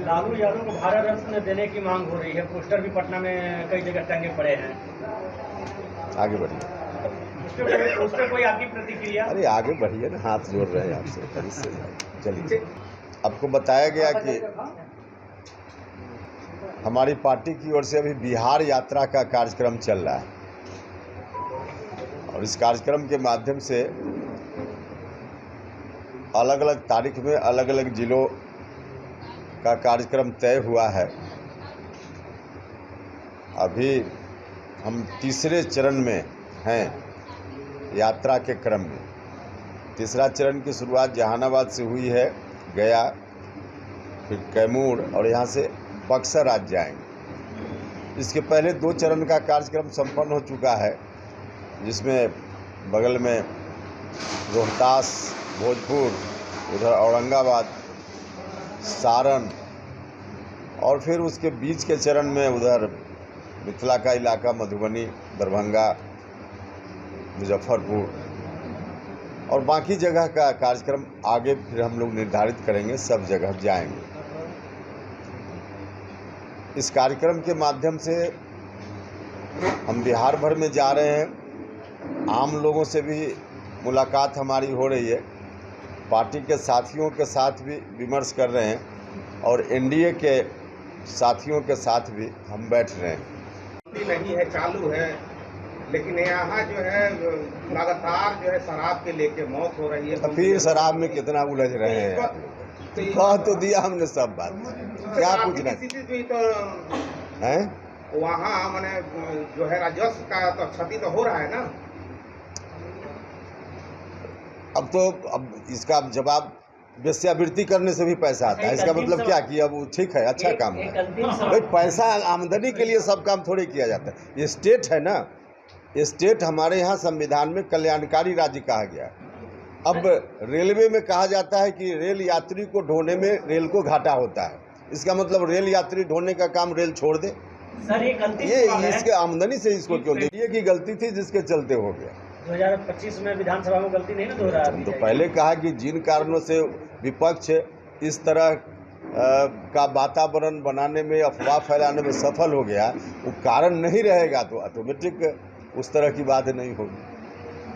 लालू यादव को भारत रत्न देने की मांग हो रही है। पोस्टर भी पटना में कई जगह टंगे पड़े हैं। आगे बढ़िए। उस पर कोई आपकी प्रतिक्रिया? अरे आगे बढ़िए ना, हाथ जोड़ रहे हैं आपसे। चलिए, आपको बताया गया कि हमारी पार्टी की ओर से अभी बिहार यात्रा का कार्यक्रम चल रहा है और इस कार्यक्रम के माध्यम से अलग अलग तारीख में अलग अलग जिलों का कार्यक्रम तय हुआ है। अभी हम तीसरे चरण में हैं यात्रा के क्रम में। तीसरा चरण की शुरुआत जहानाबाद से हुई है, गया, फिर कैमूर और यहाँ से बक्सर आज जाएंगे। इसके पहले 2 चरण का कार्यक्रम संपन्न हो चुका है, जिसमें बगल में रोहतास, भोजपुर, उधर औरंगाबाद, सारण और फिर उसके बीच के चरण में उधर मिथिला का इलाका, मधुबनी, दरभंगा, मुजफ्फरपुर और बाकी जगह का कार्यक्रम आगे फिर हम लोग निर्धारित करेंगे, सब जगह जाएंगे। इस कार्यक्रम के माध्यम से हम बिहार भर में जा रहे हैं। आम लोगों से भी मुलाकात हमारी हो रही है, पार्टी के साथियों के साथ भी विमर्श कर रहे हैं और एनडीए के साथियों के साथ भी हम बैठ रहे हैं। नहीं है, चालू है, लेकिन यहाँ जो है लगातार जो है शराब के लेके मौत हो रही है। तो फिर शराब में कितना उलझ रहे हैं? कह तो दिया हमने सब बात, क्या पूछना है? वहाँ मैंने जो है राजस्व का तो क्षति तो हो रहा है ना। अब इसका जवाब वेश्यावृत्ति करने से भी पैसा आता है। इसका मतलब क्या कि अब ठीक है, अच्छा काम है भाई। पैसा आमदनी के लिए सब काम थोड़े किया जाता है। ये स्टेट है ना, ये स्टेट हमारे यहाँ संविधान में कल्याणकारी राज्य कहा गया। अब रेलवे में कहा जाता है कि रेल यात्री को ढोने में रेल को घाटा होता है। इसका मतलब रेल यात्री ढोने का काम रेल छोड़ दे? सर, ये इसके आमदनी से इसको क्यों दे? ये की गलती थी जिसके चलते हो गया। 2025 में विधानसभा में गलती नहीं ना दोहरा। तो पहले कहा कि जिन कारणों से विपक्ष इस तरह का वातावरण बनाने में, अफवाह फैलाने में सफल हो गया, वो कारण नहीं रहेगा तो ऑटोमेटिक उस तरह की बात नहीं होगी।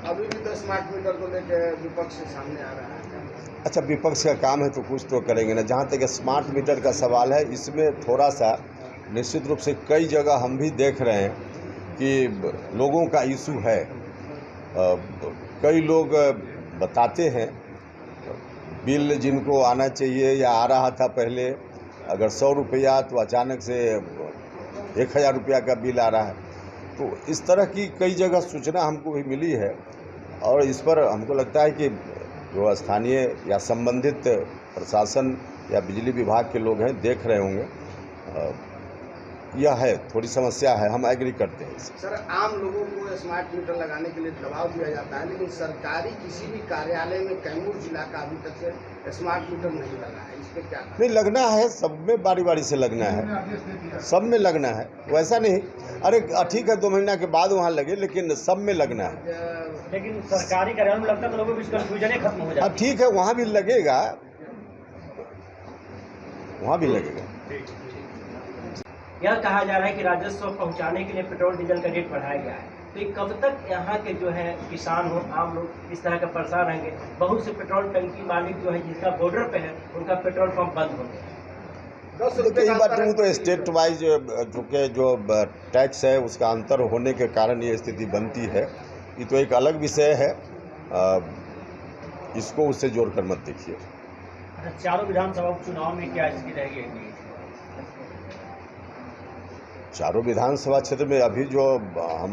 अभी भी तो स्मार्ट मीटर को लेकर विपक्ष सामने आ रहा है। अच्छा, विपक्ष का काम है तो कुछ तो करेंगे ना। जहाँ तक स्मार्ट मीटर का सवाल है, इसमें थोड़ा सा निश्चित रूप से कई जगह हम भी देख रहे हैं कि लोगों का इशू है। कई लोग बताते हैं बिल जिनको आना चाहिए या आ रहा था पहले, अगर 100 रुपया तो अचानक से 1000 रुपया का बिल आ रहा है। तो इस तरह की कई जगह सूचना हमको भी मिली है और इस पर हमको लगता है कि जो स्थानीय या संबंधित प्रशासन या बिजली विभाग के लोग हैं, देख रहे होंगे। यह है, थोड़ी समस्या है, हम एग्री करते हैं। सर, आम लोगों को स्मार्ट मीटर लगाने के लिए दबाव दिया जाता है, लेकिन सरकारी किसी भी कार्यालय में कैमूर जिला का अभी तक से स्मार्ट मीटर नहीं लगा है। इस पर क्या? नहीं, लगना है, सब में बारी बारी से लगना है, सब में लगना है। वैसा नहीं, अरे ठीक है 2 महीना के बाद वहाँ लगे, लेकिन सब में लगना है। लेकिन सरकारी कार्यालय में लगता है तो लोगों की कंफ्यूजन ही खत्म हो जाती है। ठीक है, वहाँ भी लगेगा, वहाँ भी लगेगा। यह कहा जा रहा है कि राजस्व पहुंचाने के लिए पेट्रोल डीजल का रेट बढ़ाया गया है, तो ये कब तक यहाँ के जो है किसान हो, आम लोग इस तरह का परेशान रहेंगे? बहुत से पेट्रोल टंकी मालिक जो है, जिनका बॉर्डर पे है, उनका पेट्रोल पंप बंद हो गया। कई बार तो स्टेट वाइज चूँकि जो टैक्स है उसका अंतर होने के कारण ये स्थिति बनती है। ये तो एक अलग विषय है, इसको उससे जोड़कर मत देखिए। चारों विधानसभा उपचुनाव में क्या स्थिति रहेगी? चारों विधानसभा क्षेत्र में अभी जो हम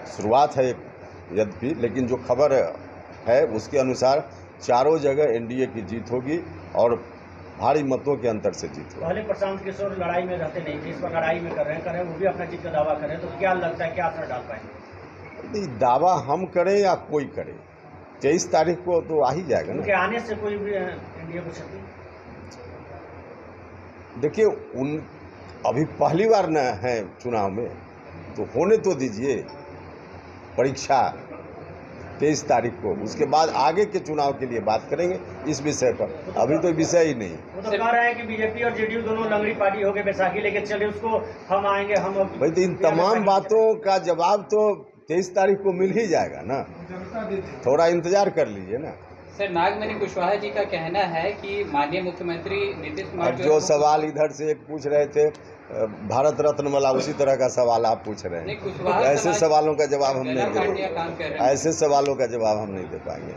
शुरुआत है यद्यपि, लेकिन जो खबर है उसके अनुसार चारों जगह एनडीए की जीत होगी और भारी मतों के अंतर से जीत होगी। पहले प्रशांत किशोर लड़ाई में रहते नहीं थे, इस पर लड़ाई में कर रहे हैं, वो भी अपना जीत का दावा कर रहे हैं, तो क्या लगता है, क्या असर डाल पाएंगे? नहीं, दावा हम करें या कोई करे, 23 तारीख को तो आ ही जाएगा ना। उनके आने से कोई भी एनडीए को क्षति? देखिए, अभी पहली बार न है चुनाव में, तो होने तो दीजिए परीक्षा। 23 तारीख को। उसके बाद आगे के चुनाव के लिए बात करेंगे इस विषय पर, अभी तो विषय ही नहीं। वो तो कह रहे हैं कि बीजेपी और जेडीयू दोनों लंगड़ी पार्टी हो गए, बैसाखी लेके चले, उसको हम आएंगे हम। भाई तो इन तमाम बातों का जवाब तो 23 तारीख को मिल ही जाएगा ना, थोड़ा इंतजार कर लीजिए ना। सर, नागमणि कुशवाहा जी का कहना है कि माननीय मुख्यमंत्री नीतीश कुमार जो सवाल इधर से एक पूछ रहे थे भारत रत्न वाला, उसी तरह का सवाल आप पूछ रहे हैं। ऐसे सवालों का जवाब हम नहीं दे, ऐसे सवालों का जवाब हम नहीं दे पाएंगे,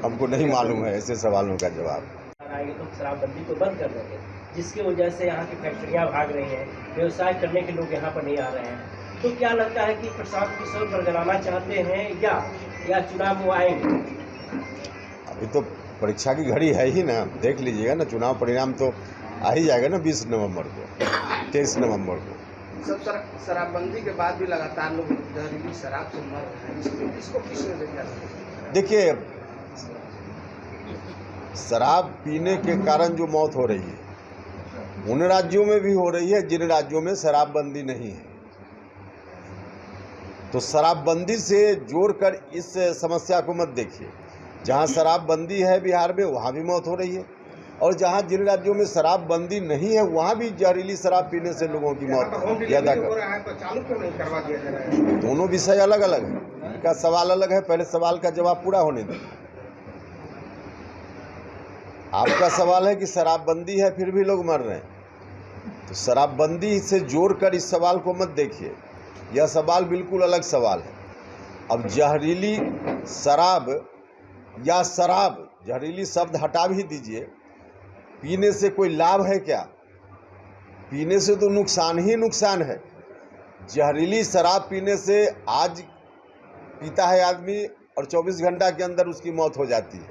हमको नहीं मालूम है ऐसे सवालों का जवाब। तो शराबबंदी को बंद कर देंगे, जिसकी वजह से यहाँ की फैक्ट्रियाँ भाग रही हैं, व्यवसाय करने के लोग यहाँ पर नहीं आ रहे हैं। तो क्या लगता है कि प्रशांत किशोर बरगलाना चाहते हैं या चुनाव वो आएंगे? अभी तो परीक्षा की घड़ी है ही ना, देख लीजिएगा ना, चुनाव परिणाम तो आ ही जाएगा ना 20 नवंबर को, 23 नवंबर को। सब शराबबंदी के बाद भी लगातार लोग जहरीली शराब से मर रहे हैं, इसको किस नजर से? देखिए, शराब पीने के कारण जो मौत हो रही है उन राज्यों में भी हो रही है जिन राज्यों में शराबबंदी नहीं है। तो शराबबंदी से जोड़कर इस समस्या को मत देखिए। जहां शराबबंदी है बिहार में, वहां भी मौत हो रही है, और जहां जिन राज्यों में शराबबंदी नहीं है वहां भी जहरीली शराब पीने से लोगों की मौत ज्यादा कर। दोनों विषय अलग अलग है, इनका सवाल अलग है। पहले सवाल का जवाब पूरा होने दें। आपका सवाल है कि शराबबंदी है फिर भी लोग मर रहे हैं, तो शराबबंदी से जोड़कर इस सवाल को मत देखिए, यह सवाल बिल्कुल अलग सवाल है। अब जहरीली शराब या शराब, जहरीली शब्द हटा भी दीजिए, पीने से कोई लाभ है क्या? पीने से तो नुकसान ही नुकसान है। जहरीली शराब पीने से आज पीता है आदमी और 24 घंटा के अंदर उसकी मौत हो जाती है,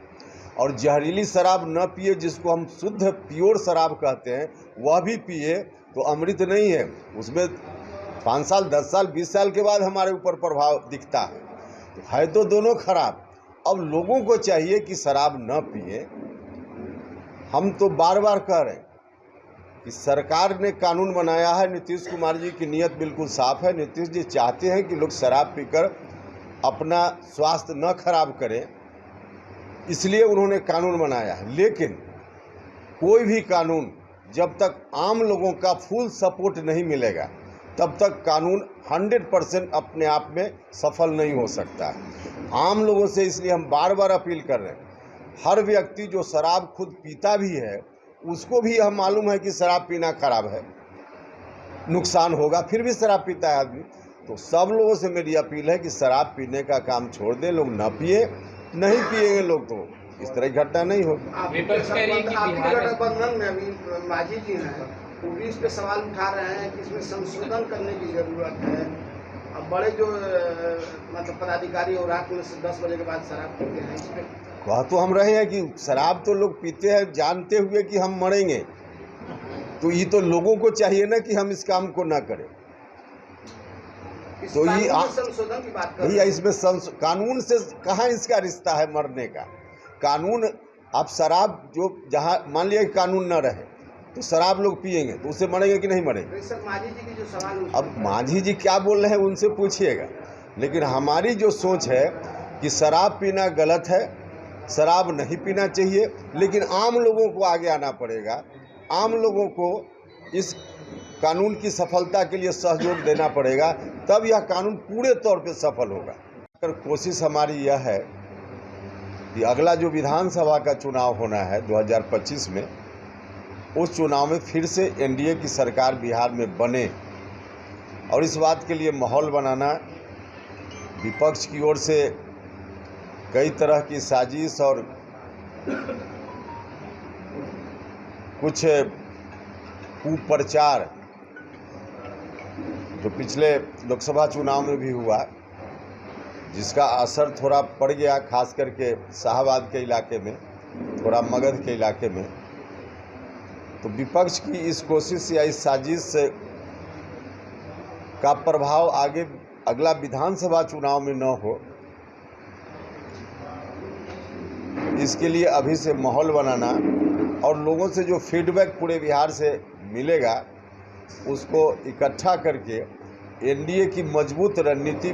और जहरीली शराब न पिए, जिसको हम शुद्ध प्योर शराब कहते हैं, वह भी पिए तो अमृत नहीं है, उसमें 5 साल 10 साल 20 साल के बाद हमारे ऊपर प्रभाव दिखता है तो दोनों खराब। अब लोगों को चाहिए कि शराब न पिए। हम तो बार बार कह रहे हैं कि सरकार ने कानून बनाया है, नीतीश कुमार जी की नीयत बिल्कुल साफ है। नीतीश जी चाहते हैं कि लोग शराब पीकर अपना स्वास्थ्य न खराब करें, इसलिए उन्होंने कानून बनाया है। लेकिन कोई भी कानून जब तक आम लोगों का फुल सपोर्ट नहीं मिलेगा तब तक कानून 100% अपने आप में सफल नहीं हो सकता है। आम लोगों से इसलिए हम बार बार अपील कर रहे हैं, हर व्यक्ति जो शराब खुद पीता भी है उसको भी यह मालूम है कि शराब पीना खराब है, नुकसान होगा, फिर भी शराब पीता है आदमी। तो सब लोगों से मेरी अपील है कि शराब पीने का काम छोड़ दें, लोग न पिए। नहीं पिएंगे लोग तो इस तरह की घटना नहीं होगी। गठबंधन में अभी मांझी जी हैं, वो भी इस पे सवाल उठा रहे हैं कि इसमें संशोधन करने की जरूरत है। अब बड़े जो मतलब पदाधिकारी और रात में से 10 बजे के बाद शराब पीते हैं, इस पे कह तो हम रहे हैं कि शराब तो लोग पीते हैं जानते हुए कि हम मरेंगे, तो ये तो लोगों को चाहिए ना कि हम इस काम को ना करें। तो ये संशोधन की बात भैया, इसमें कानून से कहाँ इसका रिश्ता है मरने का? कानून, आप शराब जो जहाँ मान लिया कि कानून न रहे तो शराब लोग पिएंगे तो उससे मरेंगे कि नहीं मरेंगे? मांझी जी की जो सवाल, अब मांझी जी क्या बोल रहे हैं उनसे पूछिएगा, लेकिन हमारी जो सोच है कि शराब पीना गलत है, शराब नहीं पीना चाहिए, लेकिन आम लोगों को आगे आना पड़ेगा। आम लोगों को इस कानून की सफलता के लिए सहयोग देना पड़ेगा, तब यह कानून पूरे तौर पे सफल होगा। कोशिश हमारी यह है कि अगला जो विधानसभा का चुनाव होना है 2025 में, उस चुनाव में फिर से एनडीए की सरकार बिहार में बने, और इस बात के लिए माहौल बनाना। विपक्ष की ओर से कई तरह की साजिश और कुछ कुप्रचार जो पिछले लोकसभा चुनाव में भी हुआ, जिसका असर थोड़ा पड़ गया, खास करके शाहबाद के इलाके में, थोड़ा मगध के इलाके में। तो विपक्ष की इस कोशिश या इस साजिश का प्रभाव आगे अगला विधानसभा चुनाव में न हो, इसके लिए अभी से माहौल बनाना और लोगों से जो फीडबैक पूरे बिहार से मिलेगा उसको इकट्ठा करके एनडीए की मजबूत रणनीति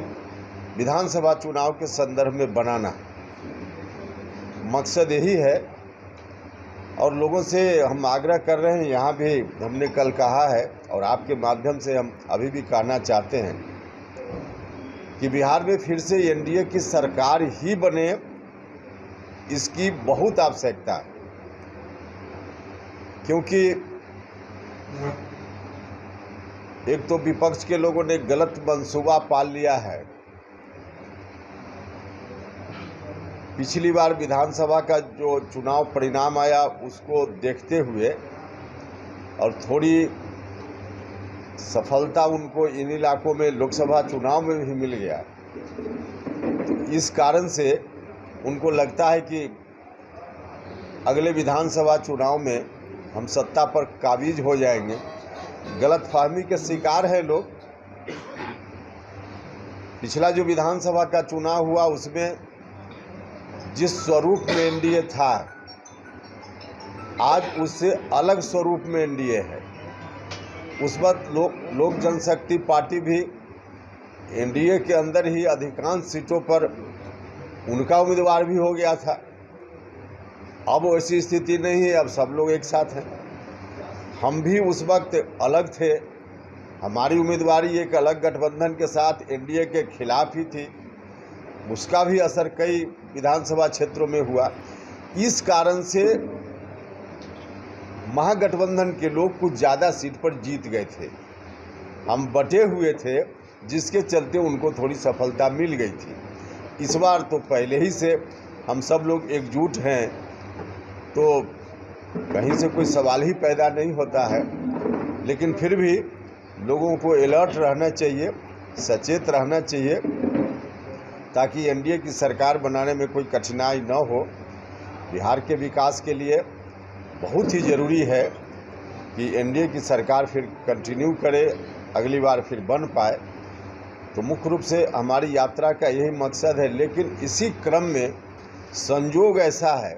विधानसभा चुनाव के संदर्भ में बनाना, मकसद यही है। और लोगों से हम आग्रह कर रहे हैं, यहाँ भी हमने कल कहा है और आपके माध्यम से हम अभी भी कहना चाहते हैं कि बिहार में फिर से एनडीए की सरकार ही बने, इसकी बहुत आवश्यकता है। क्योंकि एक तो विपक्ष के लोगों ने गलत मंसूबा पाल लिया है। पिछली बार विधानसभा का जो चुनाव परिणाम आया उसको देखते हुए और थोड़ी सफलता उनको इन इलाकों में लोकसभा चुनाव में भी मिल गया, तो इस कारण से उनको लगता है कि अगले विधानसभा चुनाव में हम सत्ता पर काबिज हो जाएंगे। गलतफहमी के शिकार है लोग। पिछला जो विधानसभा का चुनाव हुआ उसमें जिस स्वरूप में एनडीए था, आज उससे अलग स्वरूप में एनडीए है। उस वक्त लोक जनशक्ति पार्टी भी एनडीए के अंदर ही अधिकांश सीटों पर उनका उम्मीदवार भी हो गया था। अब वैसी स्थिति नहीं है, अब सब लोग एक साथ हैं। हम भी उस वक्त अलग थे, हमारी उम्मीदवारी एक अलग गठबंधन के साथ एनडीए के खिलाफ ही थी। उसका भी असर कई विधानसभा क्षेत्रों में हुआ। इस कारण से महागठबंधन के लोग कुछ ज़्यादा सीट पर जीत गए थे। हम बटे हुए थे, जिसके चलते उनको थोड़ी सफलता मिल गई थी। इस बार तो पहले ही से हम सब लोग एकजुट हैं, तो कहीं से कोई सवाल ही पैदा नहीं होता है। लेकिन फिर भी लोगों को अलर्ट रहना चाहिए, सचेत रहना चाहिए, ताकि एनडीए की सरकार बनाने में कोई कठिनाई न हो। बिहार के विकास के लिए बहुत ही ज़रूरी है कि एनडीए की सरकार फिर कंटिन्यू करे, अगली बार फिर बन पाए। तो मुख्य रूप से हमारी यात्रा का यही मकसद है। लेकिन इसी क्रम में संजोग ऐसा है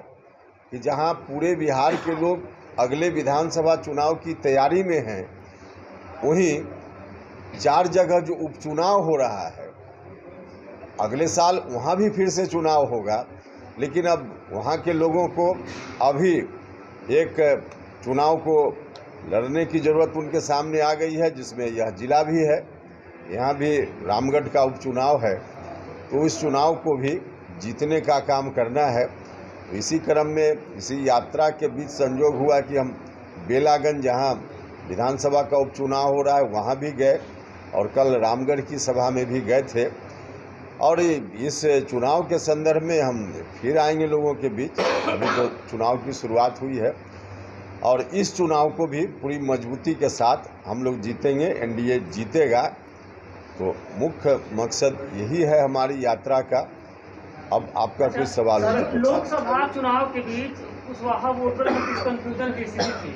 कि जहां पूरे बिहार के लोग अगले विधानसभा चुनाव की तैयारी में हैं, वहीं 4 जगह जो उपचुनाव हो रहा है, अगले साल वहां भी फिर से चुनाव होगा। लेकिन अब वहां के लोगों को अभी एक चुनाव को लड़ने की ज़रूरत उनके सामने आ गई है, जिसमें यह जिला भी है, यहाँ भी रामगढ़ का उपचुनाव है। तो इस चुनाव को भी जीतने का काम करना है। तो इसी क्रम में इसी यात्रा के बीच संजोग हुआ कि हम बेलागंज, जहाँ विधानसभा का उपचुनाव हो रहा है, वहाँ भी गए और कल रामगढ़ की सभा में भी गए थे। और इस चुनाव के संदर्भ में हम फिर आएंगे लोगों के बीच। अभी तो चुनाव की शुरुआत हुई है और इस चुनाव को भी पूरी मजबूती के साथ हम लोग जीतेंगे, एनडीए जीतेगा। तो मुख्य मकसद यही है हमारी यात्रा का। अब आपका कोई सवाल है? लोकसभा चुनाव के बीच कुशवाहा वोटर में कुछ कंफ्यूजन की स्थिति थी।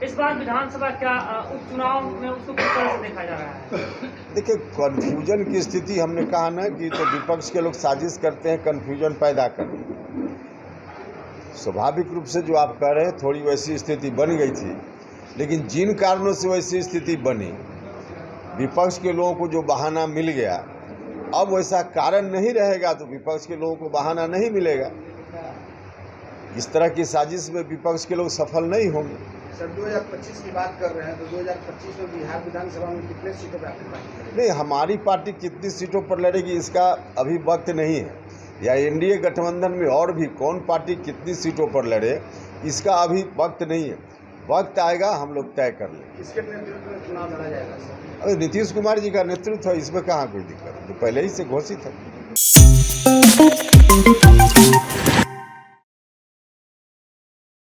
इस बार विधानसभा क्या उपचुनाव में उसको किस तरह से देखा जा रहा है? देखिए, कन्फ्यूजन की स्थिति हमने कहा ना कि तो विपक्ष के लोग साजिश करते हैं कन्फ्यूजन पैदा करने। स्वाभाविक रूप से जो आप कह रहे हैं, थोड़ी वैसी स्थिति बन गई थी। लेकिन जिन कारणों से वैसी स्थिति बनी, विपक्ष के लोगों को जो बहाना मिल गया, अब वैसा कारण नहीं रहेगा तो विपक्ष के लोगों को बहाना नहीं मिलेगा। इस तरह की साजिश में विपक्ष के लोग सफल नहीं होंगे। सर 2025 की बात कर रहे हैं, तो 2025 में बिहार विधानसभा में कितने सीटों पर आपकी पार्टी? नहीं, हमारी पार्टी कितनी सीटों पर लड़ेगी इसका अभी वक्त नहीं है, या एनडीए गठबंधन में और भी कौन पार्टी कितनी सीटों पर लड़े, इसका अभी वक्त नहीं है। वक्त आएगा, हम लोग तय कर लेंगे। किसके नेतृत्व में चुनाव लड़ा जाएगा सर? अरे नीतीश कुमार जी का नेतृत्व है, इसमें कहाँ कोई दिक्कत है, तो पहले ही से घोषित है।